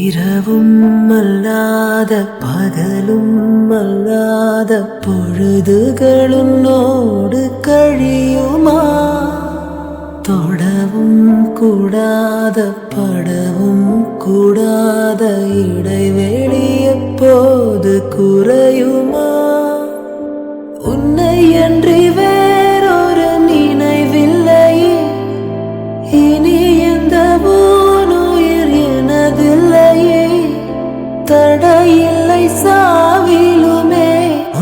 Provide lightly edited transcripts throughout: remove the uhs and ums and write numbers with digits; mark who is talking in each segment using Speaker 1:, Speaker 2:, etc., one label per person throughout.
Speaker 1: இரவும் அல்லாத பகலும் அல்லாத பொழுதுகளுன்னோடு கழியுமா? தொடவும் கூடாத படவும் கூடாத இடைவெளி எப்போது குறையுமா? உன்னை அன்றி வேறொரு நினைவில்லையே, இனி எந்த உயிர் எனதில்லையே, தடையில்லை சாவிலுமே.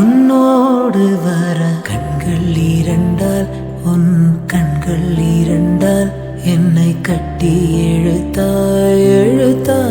Speaker 1: உன்னோடு வர கண்கள் இரண்டால், உன் கண்கள் இரண்டால் என்னை கட்டி எழுத்தாய் எழுத்தாய்.